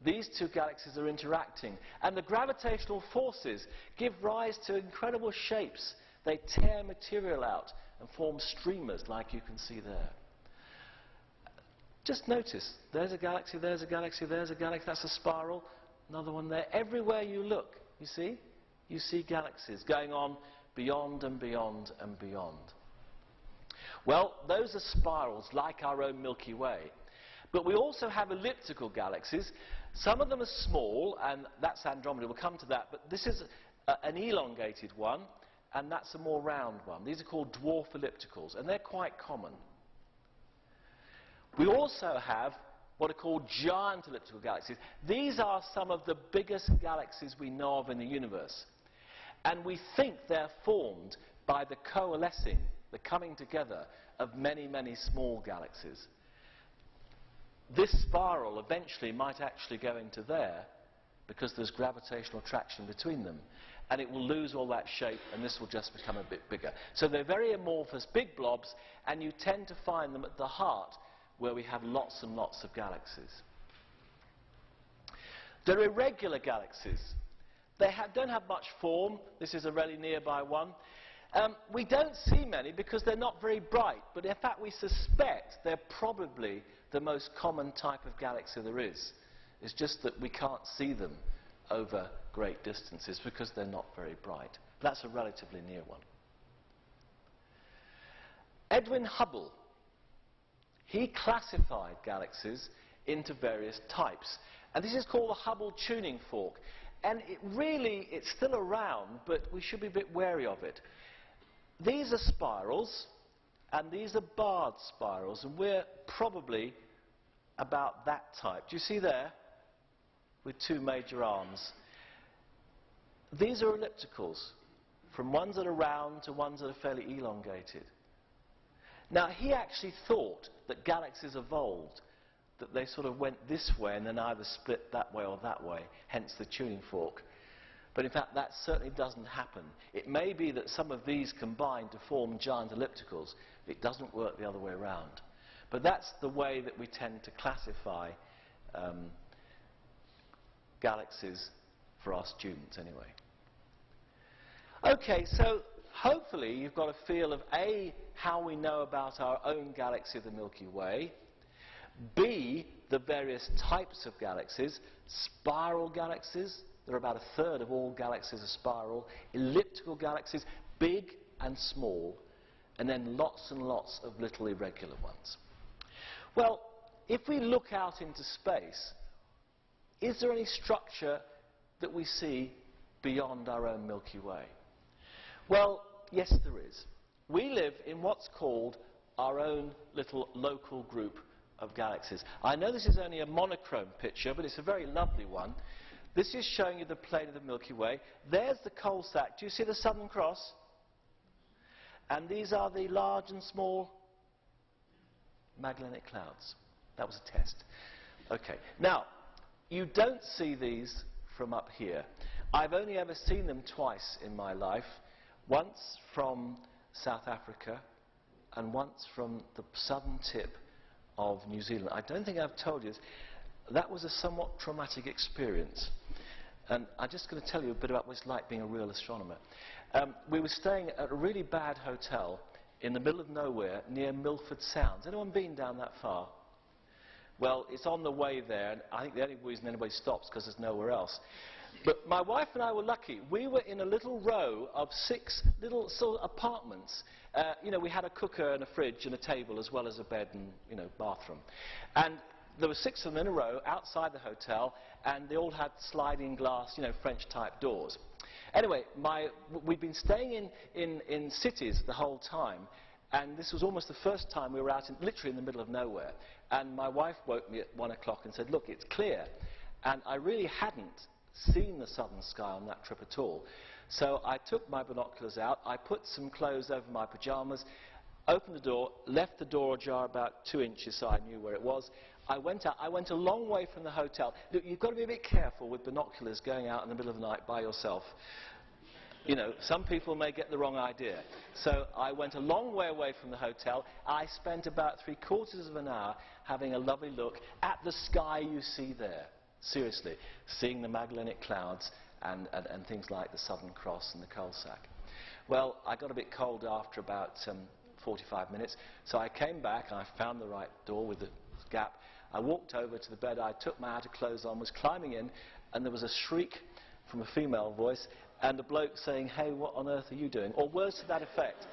these two galaxies are interacting. And the gravitational forces give rise to incredible shapes. They tear material out and form streamers like you can see there. Just notice, there's a galaxy, there's a galaxy, there's a galaxy. That's a spiral. Another one there. Everywhere you look, you see galaxies going on beyond and beyond and beyond. Well, those are spirals like our own Milky Way. But we also have elliptical galaxies. Some of them are small, and that's Andromeda. We'll come to that. But this is an elongated one, and that's a more round one. These are called dwarf ellipticals, and they're quite common. We also have what are called giant elliptical galaxies. These are some of the biggest galaxies we know of in the universe. And we think they're formed by the coalescing, the coming together of many, many small galaxies. This spiral eventually might actually go into there because there's gravitational attraction between them. And it will lose all that shape, and this will just become a bit bigger. So they're very amorphous, big blobs, and you tend to find them at the heart where we have lots and lots of galaxies. They're irregular galaxies. They don't have much form. This is a really nearby one. We don't see many because they're not very bright, but in fact we suspect they're probably the most common type of galaxy there is. It's just that we can't see them over great distances because they're not very bright. That's a relatively near one. Edwin Hubble, he classified galaxies into various types. And this is called the Hubble tuning fork. And it's still around, but we should be a bit wary of it. These are spirals, and these are barred spirals, and we're probably about that type. Do you see there? With two major arms. These are ellipticals, from ones that are round to ones that are fairly elongated. Now, he actually thought that galaxies evolved, that they sort of went this way and then either split that way or that way, hence the tuning fork. But in fact, that certainly doesn't happen. It may be that some of these combine to form giant ellipticals. It doesn't work the other way around. But that's the way that we tend to classify galaxies for our students anyway. Okay, so hopefully you've got a feel of A, how we know about our own galaxy, the Milky Way, B, the various types of galaxies, spiral galaxies. There are about a third of all galaxies are spiral, elliptical galaxies, big and small, and then lots and lots of little irregular ones. Well, if we look out into space, is there any structure that we see beyond our own Milky Way? Well, yes, there is. We live in what's called our own little local group of galaxies. I know this is only a monochrome picture, but it's a very lovely one. This is showing you the plane of the Milky Way. There's the coal sack. Do you see the Southern Cross? And these are the large and small Magellanic Clouds. That was a test. Okay. Now, you don't see these from up here. I've only ever seen them twice in my life. once from South Africa and once from the southern tip of New Zealand. I don't think I've told you this. That was a somewhat traumatic experience. And I'm just going to tell you a bit about what it's like being a real astronomer. We were staying at a really bad hotel in the middle of nowhere near Milford Sound. Has anyone been down that far? Well, it's on the way there, and I think the only reason anybody stops is because there's nowhere else. But my wife and I were lucky. We were in a little row of 6 little sort of apartments. You know, we had a cooker and a fridge and a table as well as a bed and, you know, bathroom. And there were 6 of them in a row outside the hotel, and they all had sliding glass, you know, French-type doors. Anyway, we'd been staying in cities the whole time, and this was almost the first time we were out literally in the middle of nowhere. And my wife woke me at 1 o'clock and said, look, it's clear. And I really hadn't seen the southern sky on that trip at all. So I took my binoculars out, I put some clothes over my pyjamas, opened the door, left the door ajar about 2 inches so I knew where it was. I went out. I went a long way from the hotel. Look, you've got to be a bit careful with binoculars going out in the middle of the night by yourself. You know, some people may get the wrong idea. So I went a long way away from the hotel. I spent about 3/4 of an hour having a lovely look at the sky you see there. Seriously, seeing the Magellanic Clouds and things like the Southern Cross and the Coal Sack. Well, I got a bit cold after about 45 minutes, so I came back, I found the right door with the gap. I walked over to the bed, I took my outer clothes on, was climbing in, and there was a shriek from a female voice, and a bloke saying, hey, what on earth are you doing? Or words to that effect.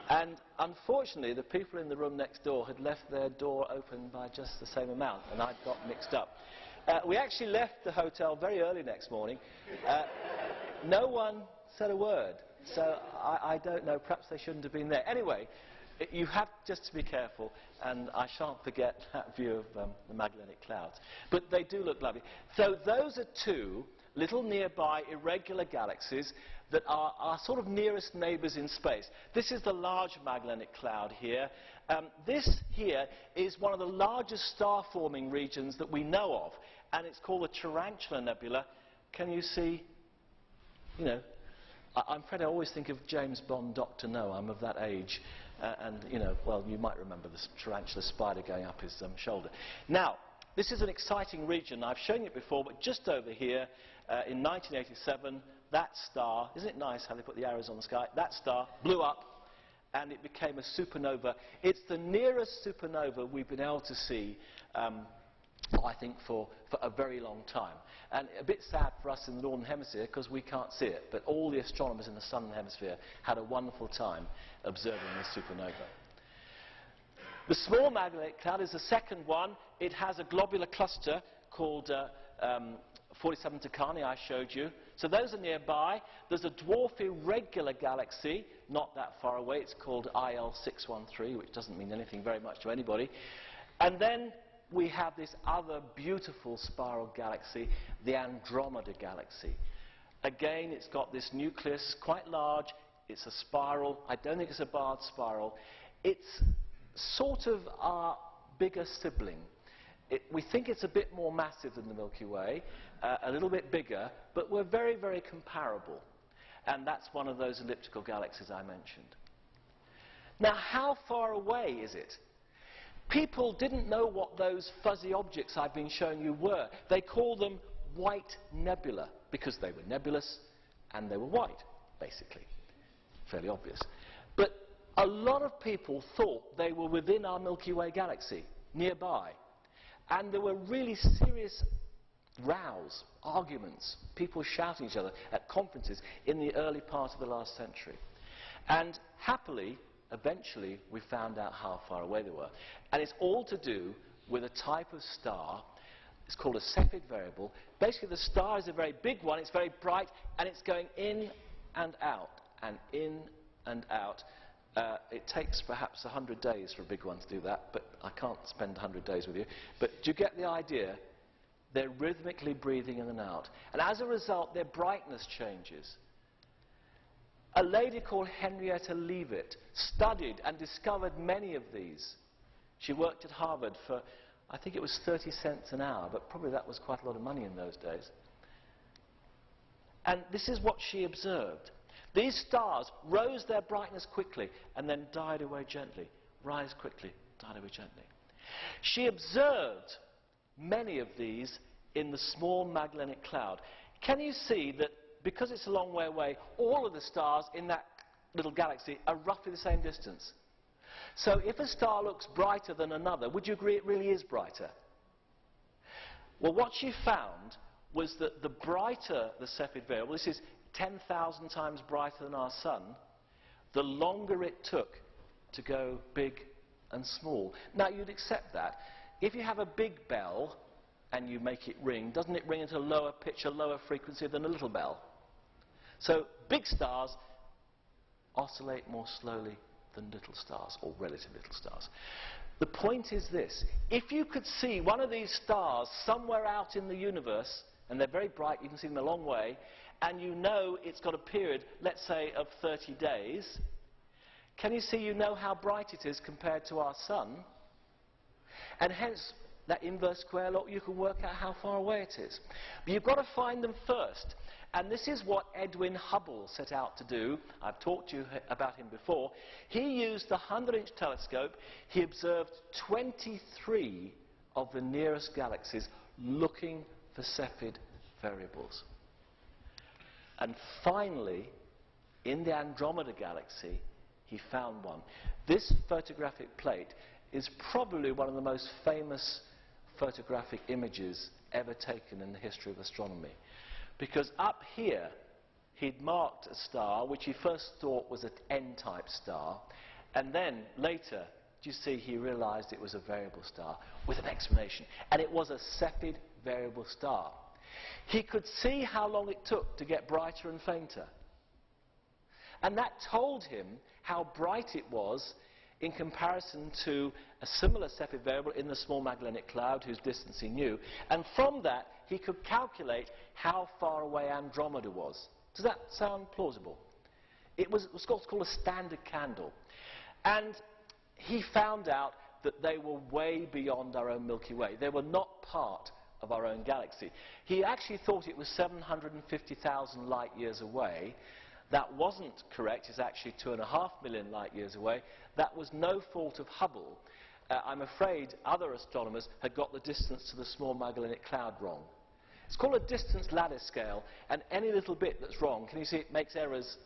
And unfortunately, the people in the room next door had left their door open by just the same amount, and I'd got mixed up. We actually left the hotel very early next morning. No one said a word, so I don't know, perhaps they shouldn't have been there. Anyway, you have just to be careful, and I shan't forget that view of the Magellanic Clouds. But they do look lovely. So those are 2 little nearby irregular galaxies that are our sort of nearest neighbours in space. This is the large Magellanic Cloud here. This here is one of the largest star-forming regions that we know of, and it's called the Tarantula Nebula. Can you see? You know, I'm afraid I always think of James Bond, Dr. No. I'm of that age. And, you know, well, you might remember the tarantula spider going up his shoulder. Now, this is an exciting region. I've shown you it before, but just over here, in 1987, that star, isn't it nice how they put the arrows on the sky? That star blew up, and it became a supernova. It's the nearest supernova we've been able to see, I think, for a very long time. And a bit sad for us in the Northern Hemisphere, because we can't see it, but all the astronomers in the Southern Hemisphere had a wonderful time observing this supernova. The small Magellanic Cloud is the second one. It has a globular cluster called 47 Tucani, I showed you. So those are nearby. There's a dwarf irregular galaxy not that far away. It's called IL-613, which doesn't mean anything very much to anybody. And then we have this other beautiful spiral galaxy, the Andromeda galaxy. Again, it's got this nucleus, quite large. It's a spiral. I don't think it's a barred spiral. It's sort of our bigger sibling. We think it's a bit more massive than the Milky Way, a little bit bigger, but we're very, very comparable. And that's one of those elliptical galaxies I mentioned. Now, how far away is it? People didn't know what those fuzzy objects I've been showing you were. They called them white nebula because they were nebulous and they were white, basically. Fairly obvious. But a lot of people thought they were within our Milky Way galaxy, nearby. And there were really serious rows, arguments, people shouting at each other at conferences in the early part of the last century. And happily, eventually, we found out how far away they were. And it's all to do with a type of star. It's called a Cepheid variable. Basically, the star is a very big one. It's very bright, and it's going in and out, and in and out. It takes perhaps 100 days for a big one to do that, but I can't spend 100 days with you. But do you get the idea? They're rhythmically breathing in and out. And as a result, their brightness changes. A lady called Henrietta Leavitt studied and discovered many of these. She worked at Harvard for, I think it was 30 cents an hour, but probably that was quite a lot of money in those days. And this is what she observed. These stars rose their brightness quickly and then died away gently. Rise quickly, died away gently. She observed many of these in the small Magellanic Cloud. Can you see that because it's a long way away, all of the stars in that little galaxy are roughly the same distance? So if a star looks brighter than another, would you agree it really is brighter? Well, what she found was that the brighter the Cepheid variable, this is 10,000 times brighter than our sun, the longer it took to go big and small. Now, you'd accept that. If you have a big bell and you make it ring, doesn't it ring at a lower pitch, a lower frequency than a little bell? So big stars oscillate more slowly than little stars, or relative little stars. The point is this: if you could see one of these stars somewhere out in the universe, and they're very bright, you can see them a long way, and you know it's got a period, let's say, of 30 days, can you see, you know how bright it is compared to our sun? And hence, that inverse square law, you can work out how far away it is. But you've got to find them first. And this is what Edwin Hubble set out to do. I've talked to you about him before. He used the 100-inch telescope. He observed 23 of the nearest galaxies looking for Cepheid variables. And finally, in the Andromeda galaxy, he found one. This photographic plate is probably one of the most famous photographic images ever taken in the history of astronomy. Because up here, he'd marked a star which he first thought was an N-type star, and then later, do you see, he realized it was a variable star with an explanation. And it was a Cepheid variable star. He could see how long it took to get brighter and fainter. And that told him how bright it was in comparison to a similar Cepheid variable in the small Magellanic Cloud, whose distance he knew. And from that, he could calculate how far away Andromeda was. Does that sound plausible? It was what's called a standard candle. And he found out that they were way beyond our own Milky Way. They were not part of our own galaxy. He actually thought it was 750,000 light years away. That wasn't correct. It's actually 2.5 million light years away. That was no fault of Hubble. I'm afraid other astronomers had got the distance to the small Magellanic Cloud wrong. It's called a distance lattice scale, and any little bit that's wrong, can you see it makes errors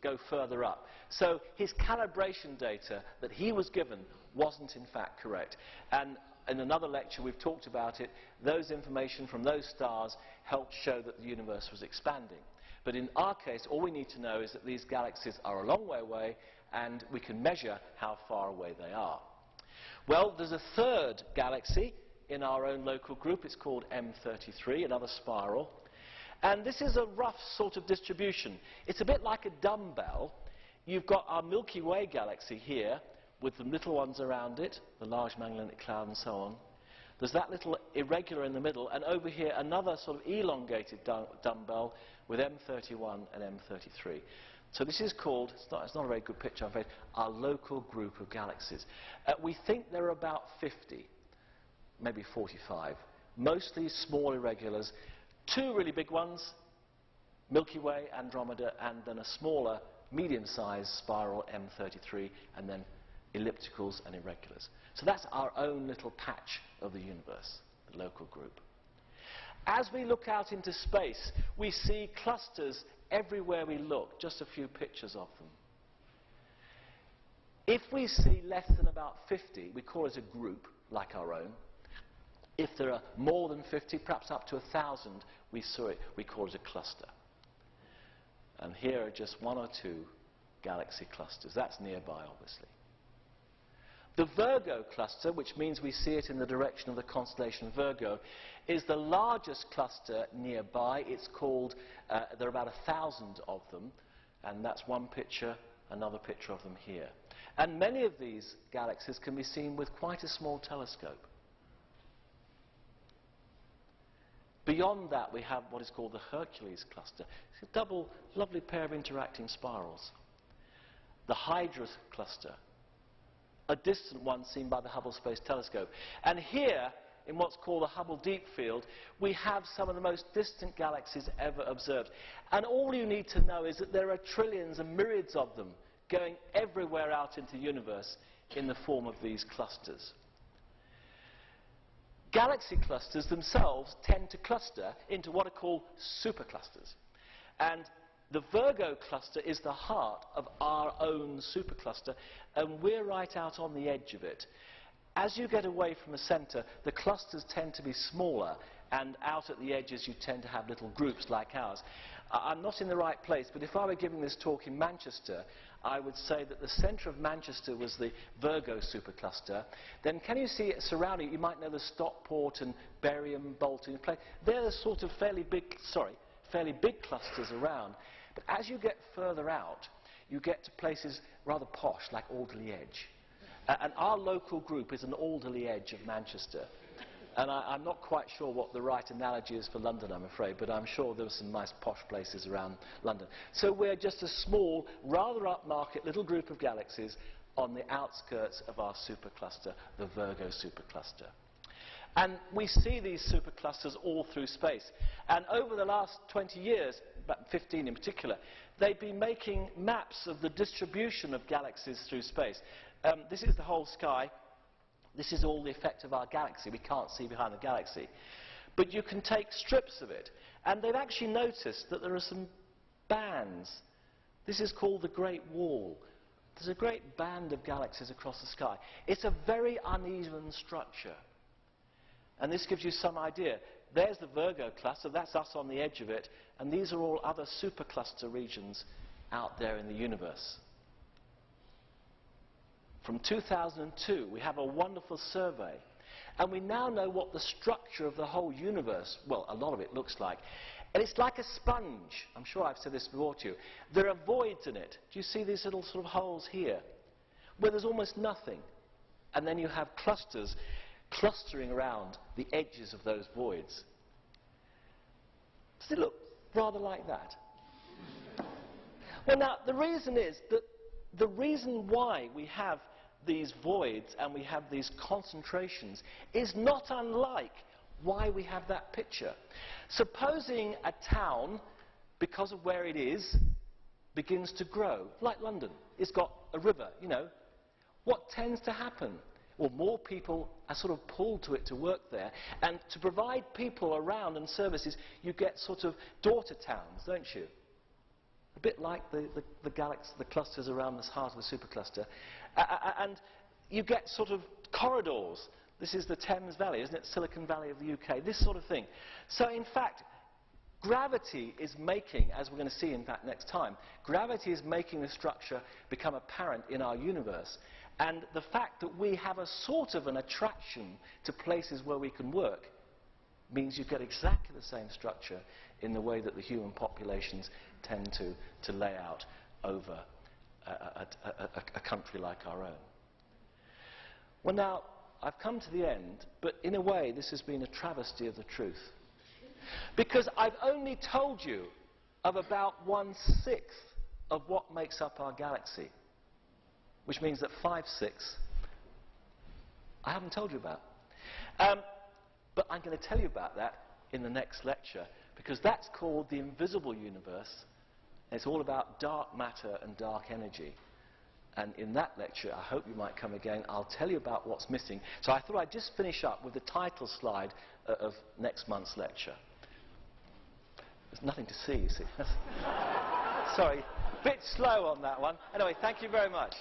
go further up. So his calibration data that he was given wasn't in fact correct. And in another lecture we've talked about it, those information from those stars helped show that the universe was expanding. But in our case, all we need to know is that these galaxies are a long way away, and we can measure how far away they are. Well, there's a third galaxy in our own local group. It's called M33, another spiral. And this is a rough sort of distribution. It's a bit like a dumbbell. You've got our Milky Way galaxy here, with the little ones around it, the large Magellanic Cloud and so on. There's that little irregular in the middle, and over here another sort of elongated dumbbell with M31 and M33. So this is called, it's not a very good picture, I'm afraid, our local group of galaxies. We think there are about 50, maybe 45, mostly small irregulars. Two really big ones, Milky Way, Andromeda, and then a smaller, medium-sized spiral, M33, and then ellipticals and irregulars. So that's our own little patch of the universe, the local group. As we look out into space, we see clusters everywhere we look, just a few pictures of them. If we see less than about 50, we call it a group, like our own. If there are more than 50, perhaps up to 1,000, we call it a cluster. And here are just one or two galaxy clusters. That's nearby, obviously. The Virgo cluster, which means we see it in the direction of the constellation Virgo, is the largest cluster nearby. It's called, there are about 1,000 of them, and that's one picture, another picture of them here. And many of these galaxies can be seen with quite a small telescope. Beyond that, we have what is called the Hercules cluster. It's a double, lovely pair of interacting spirals. The Hydra cluster, a distant one seen by the Hubble Space Telescope. And here, in what's called the Hubble Deep Field, we have some of the most distant galaxies ever observed. And all you need to know is that there are trillions and myriads of them going everywhere out into the universe in the form of these clusters. Galaxy clusters themselves tend to cluster into what are called superclusters. And the Virgo cluster is the heart of our own supercluster, and we're right out on the edge of it. As you get away from the center, the clusters tend to be smaller, and out at the edges you tend to have little groups like ours. I'm not in the right place, but if I were giving this talk in Manchester, I would say that the center of Manchester was the Virgo supercluster. Then can you see it surrounding it? You might know the Stockport and Bury and Bolton. They're the sort of fairly big clusters around. But as you get further out, you get to places rather posh, like Alderley Edge. And our local group is an Alderley Edge of Manchester. And I'm not quite sure what the right analogy is for London, I'm afraid, but I'm sure there are some nice posh places around London. So we're just a small, rather upmarket little group of galaxies on the outskirts of our supercluster, the Virgo supercluster. And we see these superclusters all through space. And over the last 20 years, about 15 in particular, they've been making maps of the distribution of galaxies through space. This is the whole sky. This is all the effect of our galaxy. We can't see behind the galaxy. But you can take strips of it. And they've actually noticed that there are some bands. This is called the Great Wall. There's a great band of galaxies across the sky. It's a very uneven structure. And this gives you some idea. There's the Virgo cluster, that's us on the edge of it, and these are all other supercluster regions out there in the universe. From 2002, we have a wonderful survey, and we now know what the structure of the whole universe, well, a lot of it looks like. And it's like a sponge. I'm sure I've said this before to you. There are voids in it. Do you see these little sort of holes here? Where there's almost nothing. And then you have clusters clustering around the edges of those voids. Does it look rather like that? Well, now, the reason is that the reason why we have these voids and we have these concentrations is not unlike why we have that picture. Supposing a town, because of where it is, begins to grow, like London. It's got a river, you know. What tends to happen? Well, more people are sort of pulled to it to work there. And to provide people around and services, you get sort of daughter towns, don't you? A bit like the clusters around the heart of the supercluster. And you get sort of corridors. This is the Thames Valley, isn't it? Silicon Valley of the UK, this sort of thing. So, in fact, gravity is making, as we're going to see, in fact, next time, gravity is making the structure become apparent in our universe. And the fact that we have a sort of an attraction to places where we can work means you get exactly the same structure in the way that the human populations tend to lay out over a country like our own. Well, now, I've come to the end, but in a way this has been a travesty of the truth. Because I've only told you of about 1/6 of what makes up our galaxy, which means that 5/6 I haven't told you about. But I'm going to tell you about that in the next lecture, because that's called the invisible universe. And it's all about dark matter and dark energy. And in that lecture, I hope you might come again, I'll tell you about what's missing. So I thought I'd just finish up with the title slide of next month's lecture. There's nothing to see, you see. Sorry, a bit slow on that one. Anyway, thank you very much.